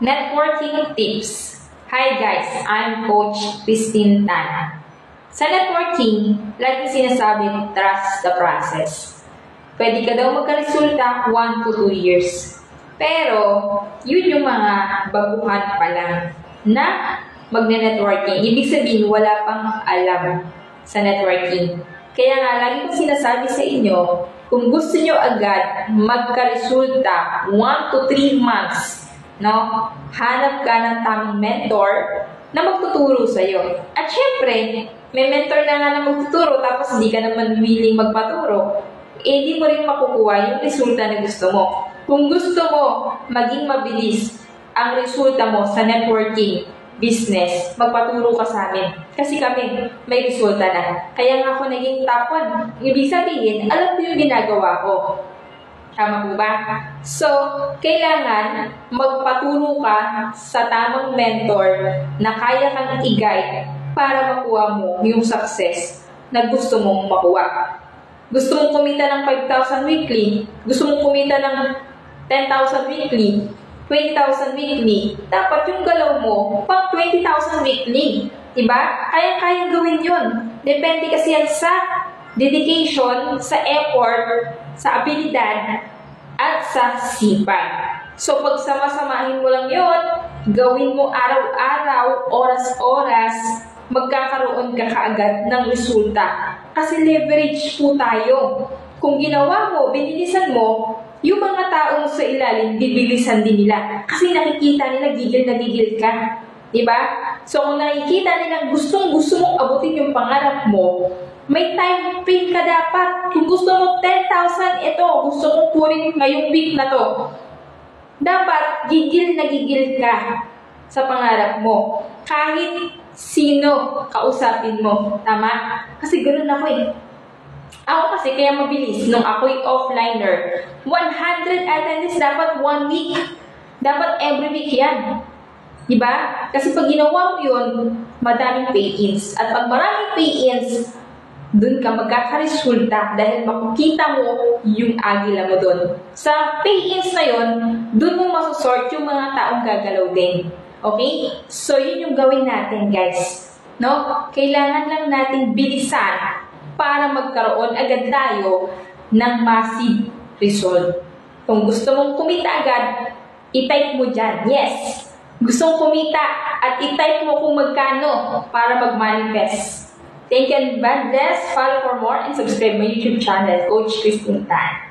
Networking tips. Hi guys, I'm Coach Christine Tan. Sa networking, lagi sinasabi, trust the process. Pwede ka daw magkaresulta 1 to 2 years. Pero, yun yung mga baguhan pa lang na magne-networking. Ibig sabihin, wala pang alam sa networking. Kaya nga, lagi kong sinasabi sa inyo, kung gusto nyo agad magkaresulta 1 to 3 months, no? Hanap ka ng tamang mentor na magtuturo sa'yo. At syempre, may mentor na nga na magtuturo tapos hindi ka naman willing magpaturo, di mo rin makukuha yung resulta na gusto mo. Kung gusto mo maging mabilis ang resulta mo sa networking business, magpaturo ka sa amin. Kasi kami, may resulta na. Kaya nga ako naging top 1. Ibig sabihin, alam ko yung ginagawa ko. Tama po ba? So, kailangan magpaturo ka sa tamang mentor na kaya kang i-guide para makuha mo yung success na gusto mong makuha. Gusto mong kumita ng 5,000 weekly, gusto mong kumita ng 10,000 weekly, 20,000 weekly, dapat yung galaw mo pang 20,000 weekly. Diba? Kaya-kayang gawin yun. Depende kasi yan sa dedication, sa effort, sa abilidad, at sa sipag. So, pag sama-samahin mo lang yun, gawin mo araw-araw, oras-oras, magkakaroon ka kaagad ng resulta. Kasi leverage po tayo. Kung ginawa mo, binilisan mo, yung mga taong sa ilalim, bibilisan din nila. Kasi nakikita nila, gigil na gigil ka. Diba? So, kung nakikita nilang gustong-gusto mong abutin yung pangarap mo, may time frame ka dapat. Kung gusto mo 10,000, ito, gusto mong kunin ngayong week na to. Dapat, gigil na gigil ka sa pangarap mo. Kahit sino kausapin mo. Tama? Kasi ganoon ako eh. Ako kasi kaya mabilis. Nung ako'y offliner, 100 attendees dapat 1 week. Dapat every week yan. Diba? Kasi pag ginawa mo yun, madaming pay-ins. At pag maraming pay-ins, dun ka magkakaresulta dahil makikita mo yung agila mo dun. Sa pay-ins na yun, dun mo masusort yung mga taong gagalaw din. Okay? So, yun yung gawin natin, guys. No? Kailangan lang natin bilisan para magkaroon agad tayo ng massive result. Kung gusto mong kumita agad, i-type mo dyan. Yes! Gusto mong kumita at i-type mo kung magkano para mag-manifest. Thank you and God bless. Follow for more and subscribe my YouTube channel, Coach Christine Tan.